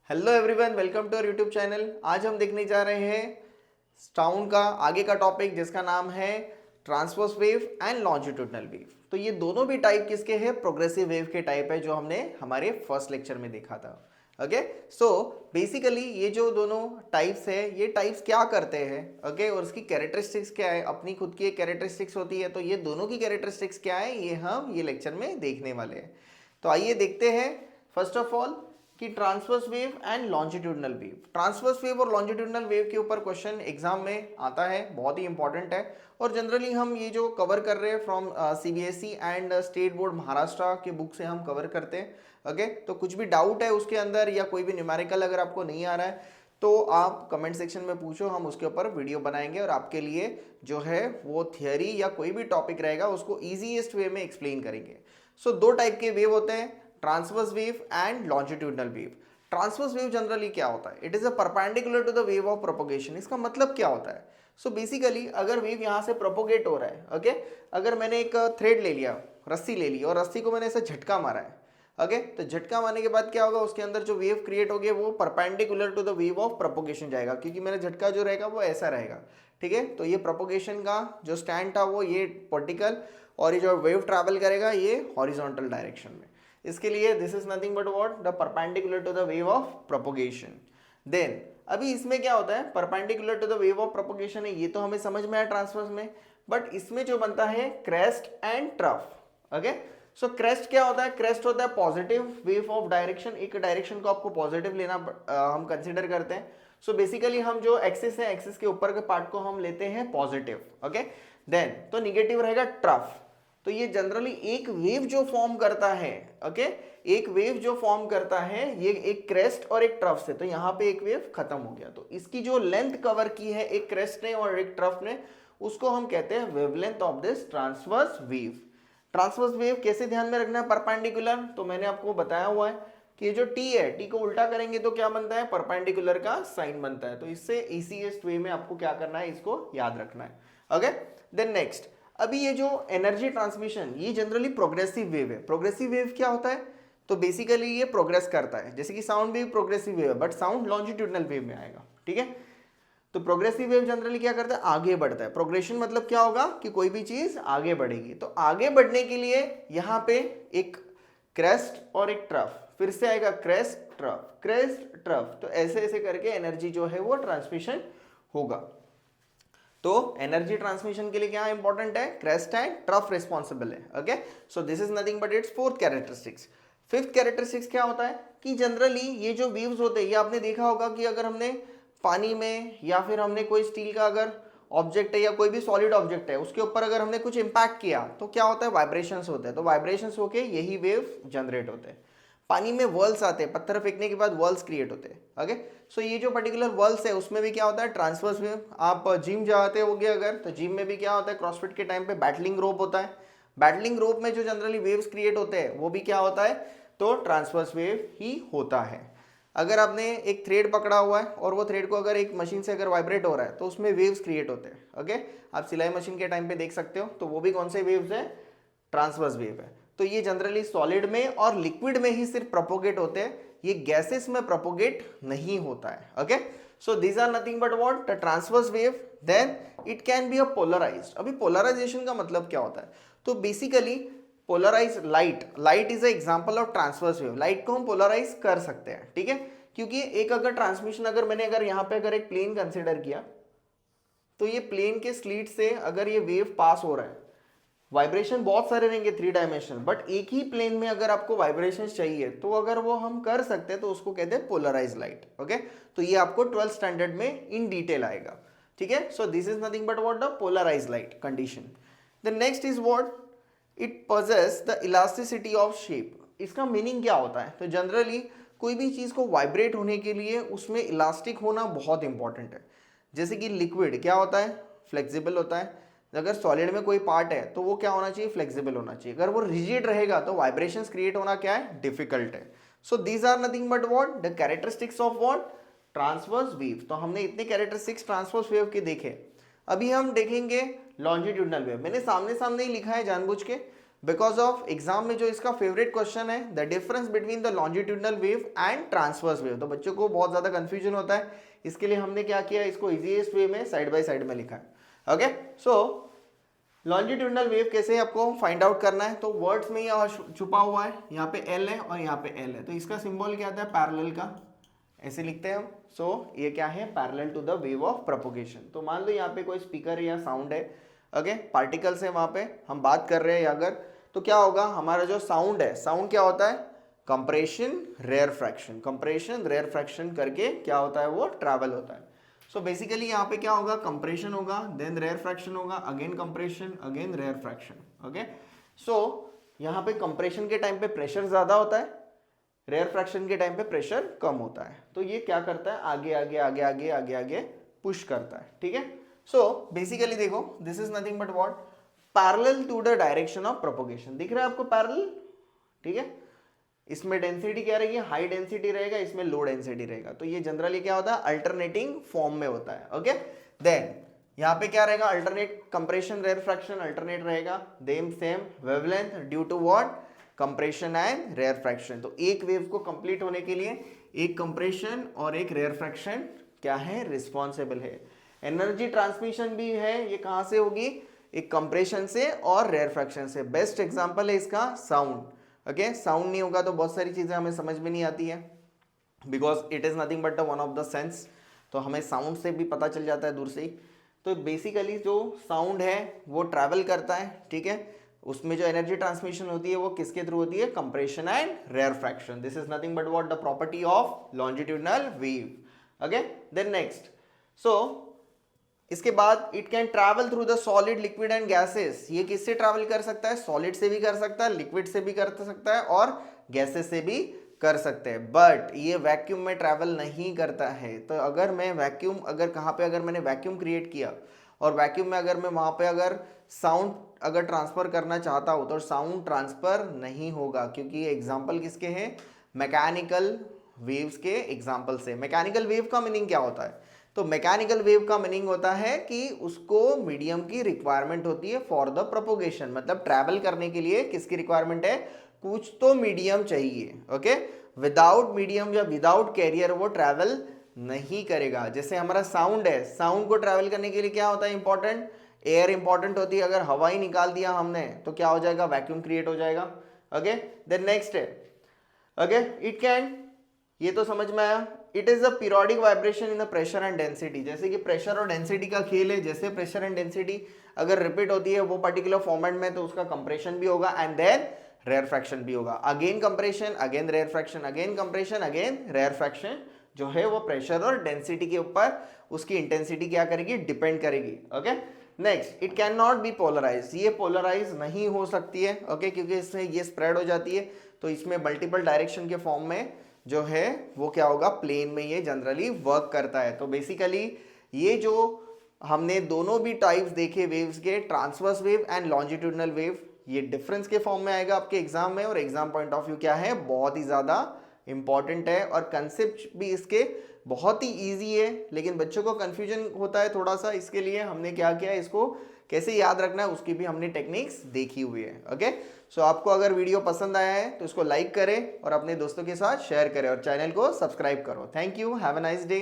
Hello everyone, welcome to our YouTube channel. आज हम देखने जा रहे हैं साउंड का आगे का टॉपिक जिसका नाम है transverse wave and longitudinal wave. तो ये दोनों भी टाइप किसके हैं? प्रोग्रेसिव वेव के टाइप है, जो हमने हमारे फर्स्ट लेक्चर में देखा था। ओके, सो बेसिकली ये जो दोनों टाइप्स है, ये टाइप्स क्या करते हैं, ओके, और उसकी कैरेक्टरिस्टिक्स क्या है, अपनी खुद की एक कैरेक्टरिस्टिक्स होती है। तो ये दोनों की कैरेक्टरिस्टिक्स क्या है, ये हम ये लेक्चर में देखने वाले हैं। तो आइए देखते हैं फर्स्ट ऑफ ऑल कि transverse wave and longitudinal wave. Transverse wave और लॉन्जिट्यूडनल वेव के ऊपर क्वेश्चन एग्जाम में आता है, बहुत ही इंपॉर्टेंट है। और जनरली हम ये जो कवर कर रहे हैं from CBSE and state board Maharashtra के बुक से हम कवर करते हैं। ओके, तो कुछ भी डाउट है उसके अंदर या कोई भी न्यूमेरिकल अगर आपको नहीं आ रहा है तो आप कमेंट सेक्शन में पूछो, हम उसके ऊपर वीडियो बनाएंगे और आपके लिए जो है वो थियरी या कोई भी टॉपिक रहेगा उसको ईजीएस्ट वे में एक्सप्लेन करेंगे। सो दो टाइप के वेव होते हैं, transverse wave and longitudinal wave. Transverse wave generally क्या होता है? It is a perpendicular to the wave of propagation. इसका मतलब क्या होता है? सो बेसिकली अगर वेव यहाँ से प्रोपोगेट हो रहा है, ओके, अगर मैंने एक थ्रेड ले लिया, रस्सी ले ली और रस्सी को मैंने ऐसे झटका मारा है, ओके, तो झटका मारने के बाद क्या होगा, उसके अंदर जो वेव क्रिएट होगी वो perpendicular to the wave of propagation जाएगा, क्योंकि मेरा झटका जो रहेगा वो ऐसा रहेगा। ठीक है, तो ये प्रोपोगेशन का जो स्टैंड था वो ये वर्टिकल, और ये जो वेव ट्रैवल करेगा ये हॉरिजॉन्टल डायरेक्शन में। इसके लिए this is nothing but what, the perpendicular to the wave of propagation. Then अभी इसमें क्या होता है, perpendicular to the wave of propagation है, ये तो हमें समझ में आया ट्रांसवर्स में। बट इसमें जो बनता है crest and trough. Okay, so crest क्या होता है? क्रेस्ट होता है पॉजिटिव वेव ऑफ डायरेक्शन, एक डायरेक्शन को आपको पॉजिटिव लेना हम कंसिडर करते हैं। सो बेसिकली हम जो एक्सिस है, एक्सिस के ऊपर के पार्ट को हम लेते हैं पॉजिटिव। ओके, देन तो निगेटिव रहेगा ट्रफ। तो ये जनरली एक वेव जो फॉर्म करता है, ओके, एक वेव जो फॉर्म करता है ये एक क्रेस्ट और एक ट्रफ से, तो यहाँ पे एक वेव खत्म हो गया। तो इसकी जो लेंथ कवर की है एक क्रेस्ट ने और एक ट्रफ ने, उसको हम कहते हैं wavelength of this transverse wave. Transverse wave कैसे ध्यान में रखना है? परपेंडिकुलर, तो मैंने आपको बताया हुआ है कि ये जो टी है, टी को उल्टा करेंगे तो क्या बनता है? परपेंडिकुलर का साइन बनता है। तो इससे इजीएस्ट वे में आपको क्या करना है, इसको याद रखना है। ओके, देन नेक्स्ट, अभी ये जो एनर्जी ट्रांसमिशन, ये जनरली प्रोग्रेसिव वेव है। प्रोग्रेसिव वेव क्या होता है? तो बेसिकली ये प्रोग्रेस करता है, जैसे कि साउंड वेव प्रोग्रेसिव वेव है, बट साउंड लॉन्जिट्यूडनल वेव में आएगा। ठीक है, तो प्रोग्रेसिव वेव जनरली क्या करता है? आगे बढ़ता है। प्रोग्रेशन मतलब क्या होगा कि कोई भी चीज आगे बढ़ेगी। तो आगे बढ़ने के लिए यहाँ पे एक क्रेस्ट और एक ट्रफ, फिर से आएगा क्रेस्ट ट्रफ, क्रेस्ट ट्रफ, तो ऐसे ऐसे करके एनर्जी जो है वो ट्रांसमिशन होगा। तो एनर्जी ट्रांसमिशन के लिए क्या इंपॉर्टेंट है? क्रेस्ट एंड ट्रफ रिस्पॉन्सिबल है। Okay, so this is nothing but it's fourth characteristics. Fifth characteristics क्या होता है कि जनरली ये जो वेव्स होते हैं, ये आपने देखा होगा कि अगर हमने पानी में या फिर हमने कोई स्टील का अगर ऑब्जेक्ट है या कोई भी सॉलिड ऑब्जेक्ट है उसके ऊपर अगर हमने कुछ इंपैक्ट किया तो क्या होता है? वाइब्रेशंस होते हैं। तो वाइब्रेशंस होके यही वेव जनरेट होते हैं। पानी में वर्ल्स आते हैं, पत्थर फेंकने के बाद वर्ल्स क्रिएट होते हैं। ओके, सो ये जो पर्टिकुलर वर्ल्स है उसमें भी क्या होता है? Transverse wave. आप जिम जाते होगे अगर, तो जिम में भी क्या होता है? क्रॉसफिट के टाइम पे बैटलिंग रोप होता है। बैटलिंग रोप में जो जनरली वेव्स क्रिएट होते हैं वो भी क्या होता है? तो ट्रांसवर्स वेव ही होता है। अगर आपने एक थ्रेड पकड़ा हुआ है और वो थ्रेड को अगर एक मशीन से अगर वाइब्रेट हो रहा है तो उसमें वेव्स क्रिएट होते हैं। ओके, आप सिलाई मशीन के टाइम पे देख सकते हो, तो वो भी कौन से वेव्स है? ट्रांसवर्स वेव है। तो ये जनरली सॉलिड में और लिक्विड में ही सिर्फ प्रोपोगेट होते हैं, ये गैसेस में प्रोपोगेट नहीं होता है। Okay, so these are nothing but what, the transverse wave. Then it can be a polarised. अभी पोलराइजेशन का मतलब क्या होता है? तो basically polarise light, light is a example of transverse wave. Light को हम पोलराइज कर सकते हैं। ठीक है, क्योंकि एक अगर ट्रांसमिशन, अगर मैंने अगर यहाँ पे अगर एक प्लेन कंसिडर किया, तो ये प्लेन के स्लीट से अगर ये वेव पास हो रहा है, वाइब्रेशन बहुत सारे रहेंगे थ्री डायमेंशनल, बट एक ही प्लेन में अगर आपको वाइब्रेशन चाहिए तो अगर वो हम कर सकते हैं तो उसको कहते हैं पोलराइज लाइट। ओके, तो ये आपको 12th स्टैंडर्ड में इन डिटेल आएगा। ठीक है, so this is nothing but what, the polarise light condition. The next is what, it possess the elasticity of shape. इसका मीनिंग क्या होता है? तो जनरली कोई भी चीज को वाइब्रेट होने के लिए उसमें इलास्टिक होना बहुत इंपॉर्टेंट है। जैसे कि लिक्विड क्या होता है? फ्लेक्सिबल होता है। अगर सॉलिड में कोई पार्ट है तो वो क्या होना चाहिए? फ्लेक्सिबल होना चाहिए। अगर वो रिजिड रहेगा तो वाइब्रेशंस क्रिएट होना क्या है? डिफिकल्ट है। So these are nothing but what, the characteristics of what, transverse wave. तो हमने इतने कैरेक्टरिस्टिक्स ट्रांसवर्स वेव के देखे। अभी हम देखेंगे लॉन्जिट्यूडनल वेव। मैंने सामने सामने ही लिखा है जानबूझ के, बिकॉज ऑफ एग्जाम में जो इसका फेवरेट क्वेश्चन है, the difference between the longitudinal wave and transverse wave. तो बच्चों को बहुत ज्यादा कंफ्यूजन होता है, इसके लिए हमने क्या किया, इसको इजीएस्ट वे में साइड बाय साइड में लिखा है। ओके, सो लॉन्जिट्यूडनल वेव कैसे आपको फाइंड आउट करना है, तो वर्ड्स में यहाँ छुपा हुआ है, यहाँ पे एल है और यहाँ पे एल है, तो इसका सिंबल क्या आता है, पैरेलल का, ऐसे लिखते हैं हम। सो ये क्या है, parallel to the wave of propagation. तो मान लो यहाँ पे कोई स्पीकर या साउंड है, ओके, पार्टिकल्स है वहां पे, हम बात कर रहे हैं अगर, तो क्या होगा, हमारा जो साउंड है, साउंड क्या होता है, compression rarefaction, compression rarefaction करके क्या होता है, वो ट्रैवल होता है। सो बेसिकली यहाँ पे क्या होगा, कंप्रेशन होगा, देन रेयर फ्रैक्शन होगा, again compression, again rarefaction. Okay, so यहाँ पे कंप्रेशन के टाइम पे प्रेशर ज्यादा होता है, रेयर फ्रैक्शन के टाइम पे प्रेशर कम होता है। तो ये क्या करता है, आगे आगे आगे आगे आगे आगे पुश करता है, ठीक है। सो बेसिकली देखो, this is nothing but what, parallel to the direction of propagation. दिख रहा है आपको पैरेलल, ठीक है। इसमें डेंसिटी क्या रहेगी, हाई डेंसिटी रहेगा, इसमें लो डेंसिटी रहेगा। तो ये जनरली क्या होता है, अल्टरनेटिंग फॉर्म में होता है। ओके, देन यहाँ पे क्या रहेगा, alternate compression rarefaction alternate रहेगा, them same wavelength due to what, compression and rarefaction. तो एक वेव को कंप्लीट होने के लिए एक कंप्रेशन और एक रेयर फ्रैक्शन क्या है, रिस्पॉन्सिबल है। एनर्जी ट्रांसमिशन भी है, ये कहां से होगी, एक कंप्रेशन से और रेयर फ्रैक्शन से। बेस्ट एग्जांपल है इसका साउंड। ओके, साउंड नहीं होगा तो बहुत सारी चीजें हमें समझ में नहीं आती है, because it is nothing but one of the sense. तो हमें साउंड से भी पता चल जाता है दूर से ही। तो बेसिकली जो साउंड है वो ट्रैवल करता है, ठीक है, उसमें जो एनर्जी ट्रांसमिशन होती है वो किसके थ्रू होती है, compression and rarefaction. This is nothing but what, the property of longitudinal wave. Okay, then next, so इसके बाद it can travel through the solid, liquid and gases. ये किससे ट्रैवल कर सकता है, सॉलिड से भी कर सकता है, लिक्विड से भी कर सकता है और गैसेस से भी कर सकते हैं, बट ये वैक्यूम में ट्रैवल नहीं करता है। तो अगर मैं वैक्यूम, अगर कहाँ पे अगर मैंने वैक्यूम क्रिएट किया और वैक्यूम में अगर मैं वहाँ पे अगर साउंड अगर ट्रांसफर करना चाहता हूँ तो साउंड ट्रांसफर नहीं होगा, क्योंकि ये एग्जाम्पल किसके हैं, मैकेनिकल वेव्स के एग्जाम्पल से। मैकेनिकल वेव का मीनिंग क्या होता है, तो मैकेनिकल वेव का मीनिंग होता है कि उसको मीडियम की रिक्वायरमेंट होती है फॉर द प्रोपोगेशन, मतलब ट्रैवल करने के लिए किसकी रिक्वायरमेंट है, कुछ तो मीडियम चाहिए। ओके, विदाउट मीडियम या विदाउट कैरियर वो ट्रैवल नहीं करेगा। जैसे हमारा साउंड है, साउंड को ट्रैवल करने के लिए क्या होता है, इंपॉर्टेंट एयर इंपॉर्टेंट होती है। अगर हवा ही निकाल दिया हमने तो क्या हो जाएगा, वैक्यूम क्रिएट हो जाएगा। ओके, देन नेक्स्ट है, ओके, इट कैन, ये तो समझ में आया, it is a periodic vibration in the pressure and density. जैसे कि प्रेशर और डेंसिटी का खेल है, जैसे प्रेशर एंड डेंसिटी अगर रिपीट होती है वो पर्टिकुलर फॉर्मेट में तो उसका कंप्रेशन भी होगा एंड देन रेयर फ्रैक्शन भी होगा। Again compression, again rarefaction, again compression, again rarefaction. जो है वो प्रेशर और डेंसिटी के ऊपर उसकी इंटेंसिटी क्या करेगी, डिपेंड करेगी। Okay, next, it can not be polarise. ये पोलराइज नहीं हो सकती है, ओके, क्योंकि इससे ये स्प्रेड हो जाती है, तो इसमें मल्टीपल डायरेक्शन के फॉर्म में जो है वो क्या होगा, प्लेन में ये जनरली वर्क करता है। तो बेसिकली ये जो हमने दोनों भी टाइप्स देखे वेव्स के, transverse wave and longitudinal wave, ये डिफरेंस के फॉर्म में आएगा आपके एग्जाम में, और एग्जाम पॉइंट ऑफ व्यू क्या है, बहुत ही ज्यादा इंपॉर्टेंट है। और कंसेप्ट भी इसके बहुत ही इजी है, लेकिन बच्चों को कंफ्यूजन होता है थोड़ा सा, इसके लिए हमने क्या किया, इसको कैसे याद रखना है उसकी भी हमने टेक्निक्स देखी हुई है। ओके, सो आपको अगर वीडियो पसंद आया है तो इसको लाइक करें और अपने दोस्तों के साथ शेयर करें और चैनल को सब्सक्राइब करो। Thank you, have a nice day.